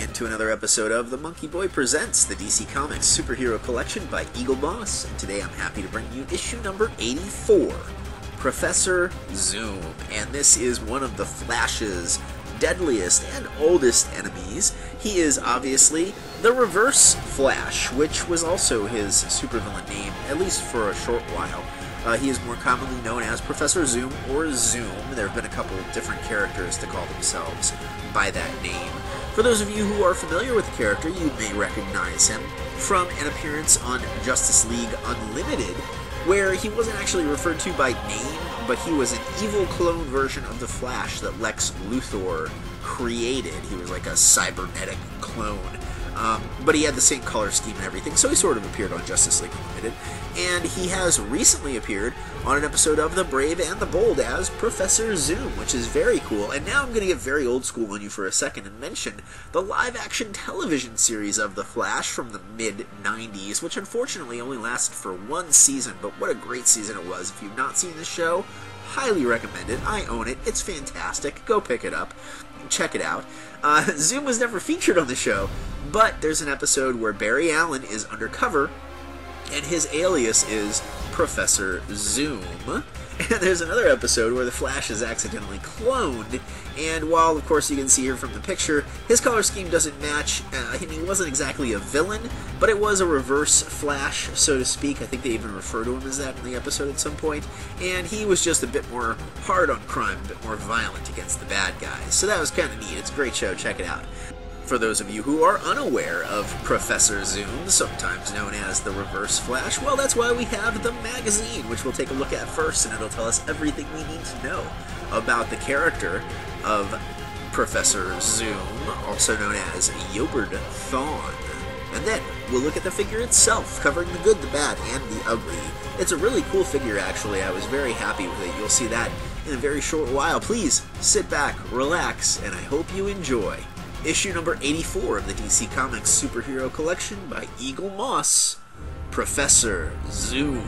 into another episode of the MonkeyBoy Presents the DC Comics Superhero Collection by Eaglemoss, and today I'm happy to bring you issue number 84, Professor Zoom. And this is one of the Flash's deadliest and oldest enemies. He is obviously the Reverse Flash, which was also his supervillain name, at least for a short while. He is more commonly known as Professor Zoom or Zoom. There have been a couple different characters to call themselves by that name. For those of you who are familiar with the character, you may recognize him from an appearance on Justice League Unlimited, where he wasn't actually referred to by name, but he was an evil clone version of the Flash that Lex Luthor created. He was like a cybernetic clone. But he had the same color scheme and everything, so he sort of appeared on Justice League Unlimited. And he has recently appeared on an episode of The Brave and the Bold as Professor Zoom, which is very cool. And now I'm going to get very old school on you for a second and mention the live-action television series of The Flash from the mid-90s, which unfortunately only lasted for one season, but what a great season it was. If you've not seen the show, highly recommend it. I own it. It's fantastic. Go pick it up. Check it out. Zoom was never featured on the show, but there's an episode where Barry Allen is undercover, and his alias is Professor Zoom. And there's another episode where the Flash is accidentally cloned, and while, of course, you can see here from the picture, his color scheme doesn't match. He wasn't exactly a villain, but it was a reverse Flash, so to speak. I think they even refer to him as that in the episode at some point. And he was just a bit more hard on crime, a bit more violent against the bad guys. So that was kind of neat. It's a great show. Check it out. For those of you who are unaware of Professor Zoom, sometimes known as the Reverse Flash, well, that's why we have the magazine, which we'll take a look at first, and it'll tell us everything we need to know about the character of Professor Zoom, also known as Yobard Thawne. And then we'll look at the figure itself, covering the good, the bad, and the ugly. It's a really cool figure, actually. I was very happy with it. You'll see that in a very short while. Please sit back, relax, and I hope you enjoy issue number 84 of the DC Comics Superhero Collection by Eaglemoss, Professor Zoom.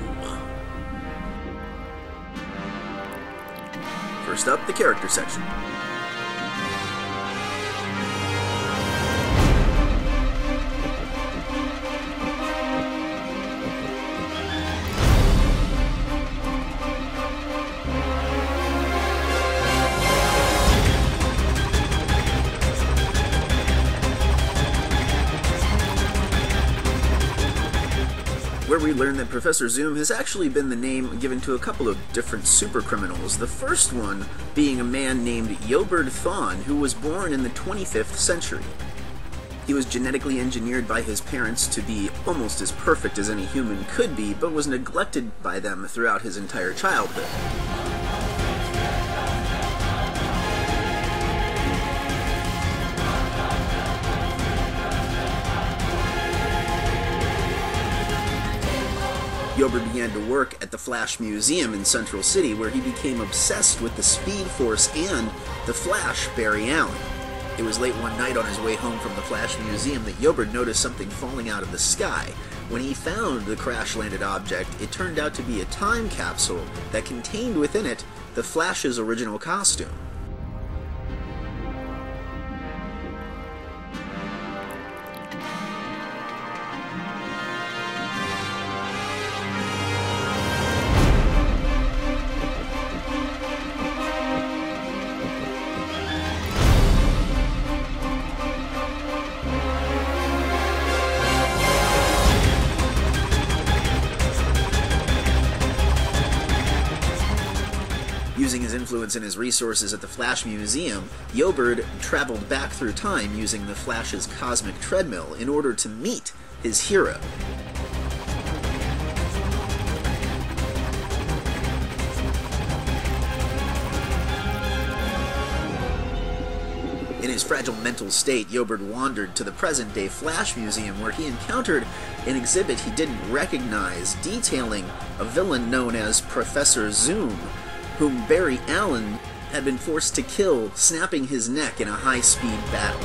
First up, the character section. Where we learn that Professor Zoom has actually been the name given to a couple of different super criminals. The first one being a man named Yobard Thawne, who was born in the 25th century. He was genetically engineered by his parents to be almost as perfect as any human could be, but was neglected by them throughout his entire childhood. Yobard began to work at the Flash Museum in Central City, where he became obsessed with the Speed Force and the Flash, Barry Allen. It was late one night on his way home from the Flash Museum that Yobard noticed something falling out of the sky. When he found the crash-landed object, it turned out to be a time capsule that contained within it the Flash's original costume. Using his influence and his resources at the Flash Museum, Yobard traveled back through time using the Flash's cosmic treadmill in order to meet his hero. In his fragile mental state, Yobard wandered to the present-day Flash Museum, where he encountered an exhibit he didn't recognize, detailing a villain known as Professor Zoom, whom Barry Allen had been forced to kill, snapping his neck in a high-speed battle.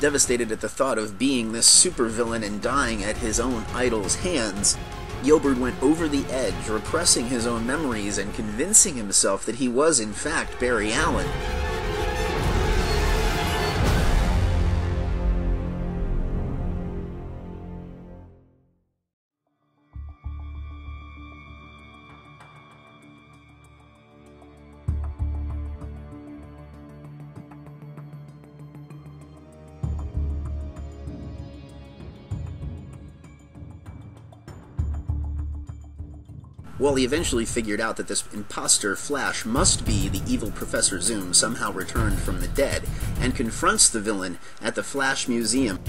Devastated at the thought of being this supervillain and dying at his own idol's hands, Gilbert went over the edge, repressing his own memories and convincing himself that he was in fact Barry Allen. Wally eventually figured out that this imposter Flash must be the evil Professor Zoom, somehow returned from the dead, and confronts the villain at the Flash Museum.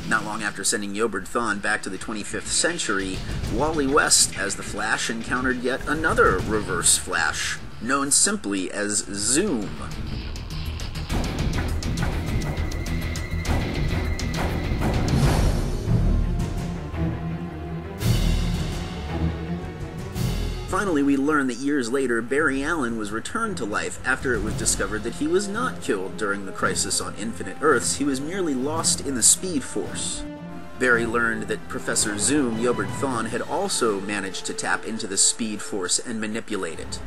Not long after sending Yobard Thawne back to the 25th century, Wally West, as the Flash, encountered yet another Reverse Flash, known simply as Zoom. Finally, we learn that years later, Barry Allen was returned to life after it was discovered that he was not killed during the crisis on Infinite Earths. He was merely lost in the Speed Force. Barry learned that Professor Zoom, Yobard Thawne, had also managed to tap into the Speed Force and manipulate it.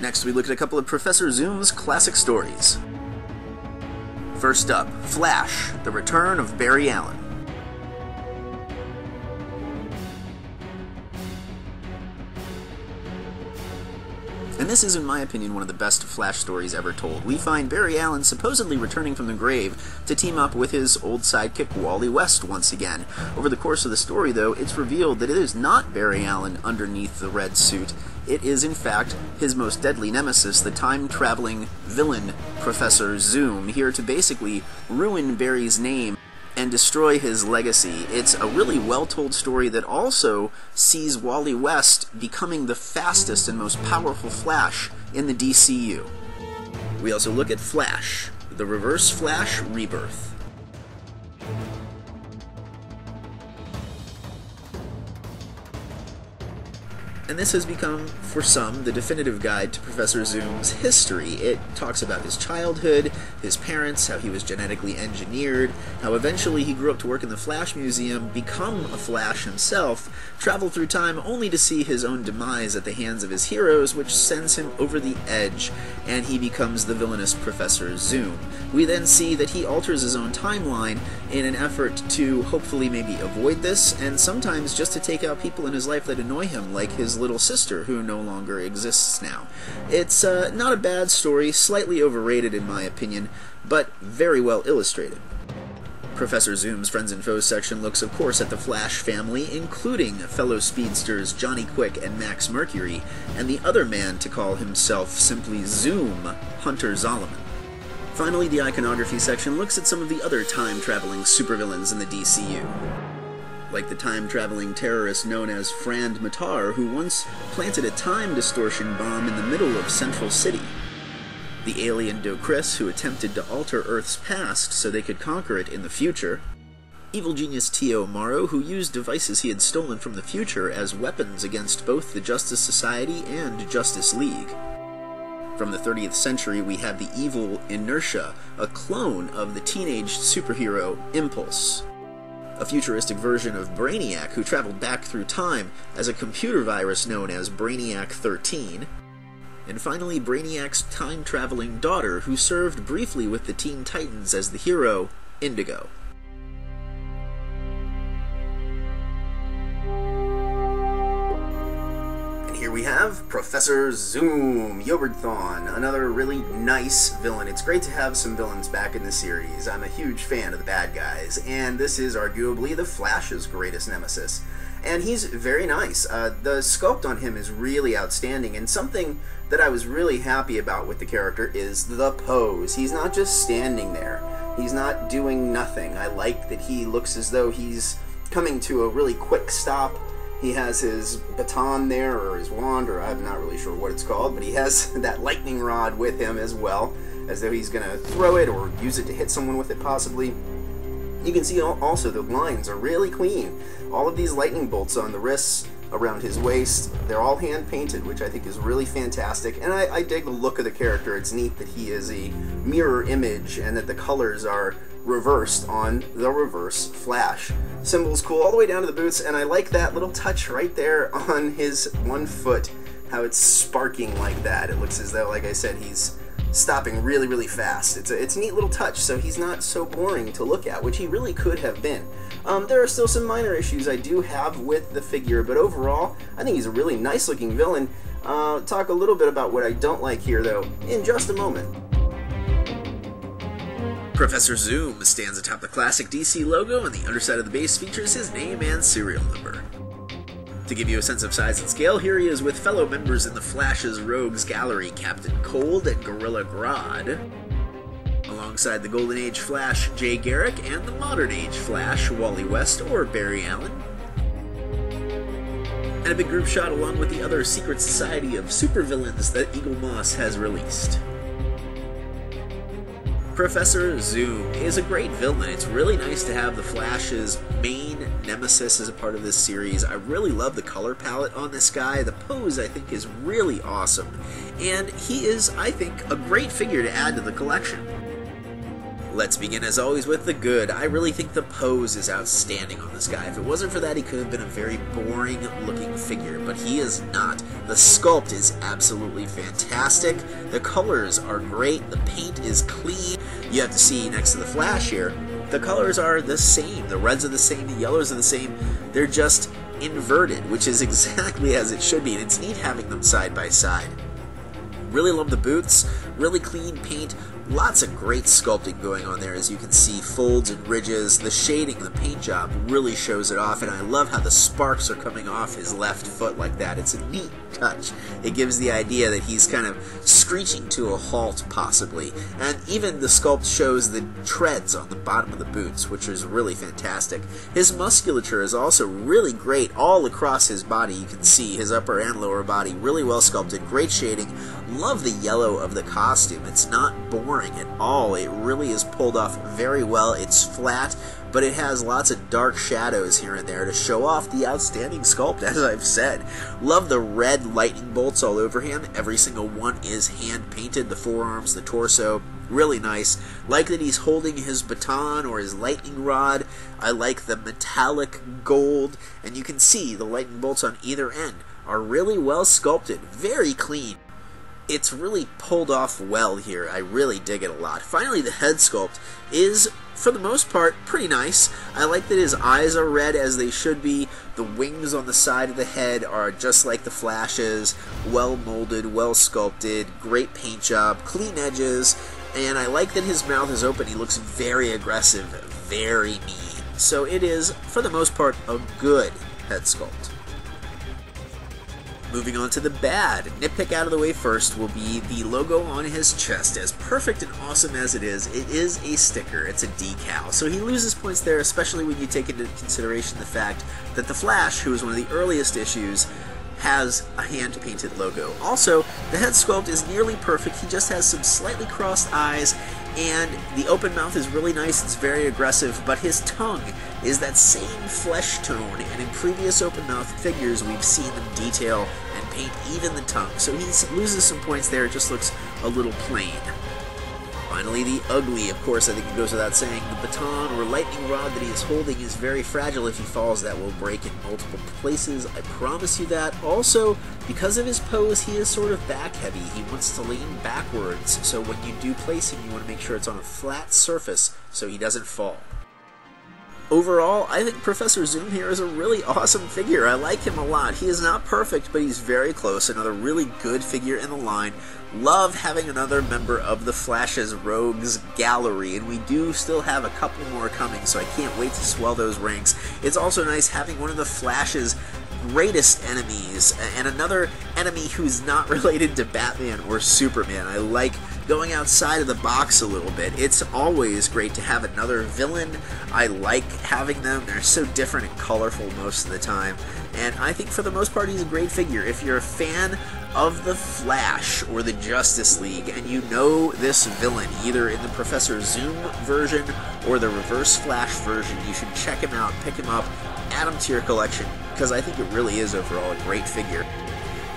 Next, we look at a couple of Professor Zoom's classic stories. First up, Flash, The Return of Barry Allen. And this is, in my opinion, one of the best Flash stories ever told. We find Barry Allen supposedly returning from the grave to team up with his old sidekick Wally West once again. Over the course of the story, though, it's revealed that it is not Barry Allen underneath the red suit. It is, in fact, his most deadly nemesis, the time-traveling villain, Professor Zoom, here to basically ruin Barry's name and destroy his legacy. It's a really well-told story that also sees Wally West becoming the fastest and most powerful Flash in the DCU. We also look at Flash, the Reverse Flash Rebirth. And this has become, for some, the definitive guide to Professor Zoom's history. It talks about his childhood, his parents, how he was genetically engineered, how eventually he grew up to work in the Flash Museum, become a Flash himself, travel through time only to see his own demise at the hands of his heroes, which sends him over the edge, and he becomes the villainous Professor Zoom. We then see that he alters his own timeline in an effort to hopefully maybe avoid this, and sometimes just to take out people in his life that annoy him, like his little sister, who no longer exists now. It's not a bad story, slightly overrated in my opinion, but very well illustrated. Professor Zoom's Friends and Foes section looks, of course, at the Flash family, including fellow speedsters Johnny Quick and Max Mercury, and the other man to call himself simply Zoom, Hunter Zolomon. Finally, the iconography section looks at some of the other time-traveling supervillains in the DCU. Like the time-traveling terrorist known as Frand Matar, who once planted a time distortion bomb in the middle of Central City. The alien Docris, who attempted to alter Earth's past so they could conquer it in the future. Evil genius Tio Morrow, who used devices he had stolen from the future as weapons against both the Justice Society and Justice League. From the 30th century, we have the evil Inertia, a clone of the teenage superhero Impulse. A futuristic version of Brainiac, who traveled back through time as a computer virus known as Brainiac 13. And finally, Brainiac's time-traveling daughter, who served briefly with the Teen Titans as the hero, Indigo. Here we have Professor Zoom, Yogurthon, another really nice villain. It's great to have some villains back in the series. I'm a huge fan of the bad guys, and this is arguably the Flash's greatest nemesis. And he's very nice. The sculpt on him is really outstanding, and something that I was really happy about with the character is the pose. He's not just standing there. He's not doing nothing. I like that he looks as though he's coming to a really quick stop. He has his baton there, or his wand, or I'm not really sure what it's called, but he has that lightning rod with him as well, as though he's going to throw it or use it to hit someone with it possibly. You can see also the lines are really clean. All of these lightning bolts on the wrists, around his waist, they're all hand-painted, which I think is really fantastic, and I dig the look of the character. It's neat that he is a mirror image and that the colors are reversed on the reverse Flash. Symbol's cool all the way down to the boots, and I like that little touch right there on his one foot, how it's sparking like that. It looks as though, like I said, he's stopping really, really fast. It's a neat little touch, so he's not so boring to look at, which he really could have been. There are still some minor issues I do have with the figure, but overall, I think he's a really nice-looking villain. Talk a little bit about what I don't like here, though, in just a moment. Professor Zoom stands atop the classic DC logo, and the underside of the base features his name and serial number. To give you a sense of size and scale, here he is with fellow members in the Flash's Rogues Gallery, Captain Cold and Gorilla Grodd, alongside the Golden Age Flash, Jay Garrick, and the Modern Age Flash, Wally West or Barry Allen. And a big group shot along with the other secret society of supervillains that Eaglemoss has released. Professor Zoom is a great villain. It's really nice to have the Flash's main nemesis as a part of this series. I really love the color palette on this guy. The pose, I think, is really awesome. And he is, I think, a great figure to add to the collection. Let's begin, as always, with the good. I really think the pose is outstanding on this guy. If it wasn't for that, he could have been a very boring-looking figure, but he is not. The sculpt is absolutely fantastic. The colors are great. The paint is clean. You have to see next to the Flash here, the colors are the same. The reds are the same. The yellows are the same. They're just inverted, which is exactly as it should be, and it's neat having them side by side. Really love the boots. Really clean paint. Lots of great sculpting going on there, as you can see, folds and ridges. The shading, the paint job really shows it off, and I love how the sparks are coming off his left foot like that. It's a neat touch. It gives the idea that he's kind of screeching to a halt, possibly. And even the sculpt shows the treads on the bottom of the boots, which is really fantastic. His musculature is also really great all across his body. You can see his upper and lower body really well sculpted, great shading. Love the yellow of the costume. It's not boring at all. It really is pulled off very well. It's flat, but it has lots of dark shadows here and there to show off the outstanding sculpt, as I've said. Love the red lightning bolts all over him. Every single one is hand painted. The forearms, the torso, really nice. Like that he's holding his baton or his lightning rod. I like the metallic gold, and you can see the lightning bolts on either end are really well sculpted, very clean. It's really pulled off well here. I really dig it a lot. Finally, the head sculpt is, for the most part, pretty nice. I like that his eyes are red, as they should be. The wings on the side of the head are just like the Flash's. Well molded, well sculpted, great paint job, clean edges, and I like that his mouth is open. He looks very aggressive, very mean. So it is, for the most part, a good head sculpt. Moving on to the bad. Nitpick out of the way first will be the logo on his chest. As perfect and awesome as it is a sticker. It's a decal. So he loses points there, especially when you take into consideration the fact that the Flash, who was one of the earliest issues, has a hand-painted logo. Also, the head sculpt is nearly perfect. He just has some slightly crossed eyes, and the open mouth is really nice. It's very aggressive, but his tongue is that same flesh tone, and in previous open mouth figures we've seen them detail and paint even the tongue, so he loses some points there. It just looks a little plain. Finally, the ugly. Of course, I think it goes without saying, the baton or lightning rod that he is holding is very fragile. If he falls, that will break in multiple places. I promise you that. Also, because of his pose, he is sort of back heavy. He wants to lean backwards, so when you do place him, you want to make sure it's on a flat surface so he doesn't fall. Overall, I think Professor Zoom here is a really awesome figure. I like him a lot. He is not perfect, but he's very close. Another really good figure in the line. Love having another member of the Flash's Rogues Gallery, and we do still have a couple more coming, so I can't wait to swell those ranks. It's also nice having one of the Flash's greatest enemies, and another enemy who's not related to Batman or Superman. I like going outside of the box a little bit. It's always great to have another villain. I like having them. They're so different and colorful most of the time, and I think for the most part he's a great figure. If you're a fan of the Flash or the Justice League and you know this villain either in the Professor Zoom version or the Reverse Flash version, you should check him out, pick him up, add him to your collection, because I think it really is overall a great figure.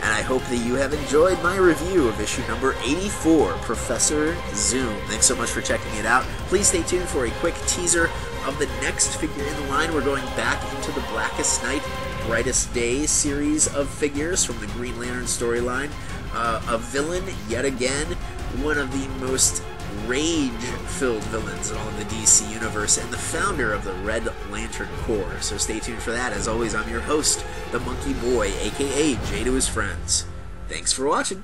And I hope that you have enjoyed my review of issue number 84, Professor Zoom. Thanks so much for checking it out. Please stay tuned for a quick teaser of the next figure in the line. We're going back into the Blackest Night, Brightest Day series of figures from the Green Lantern storyline. A villain, yet again, one of the most rage-filled villains in all of the DC Universe, and the founder of the Red Lantern Corps. So stay tuned for that. As always, I'm your host, the Monkey Boy, aka Jay to his friends. Thanks for watching.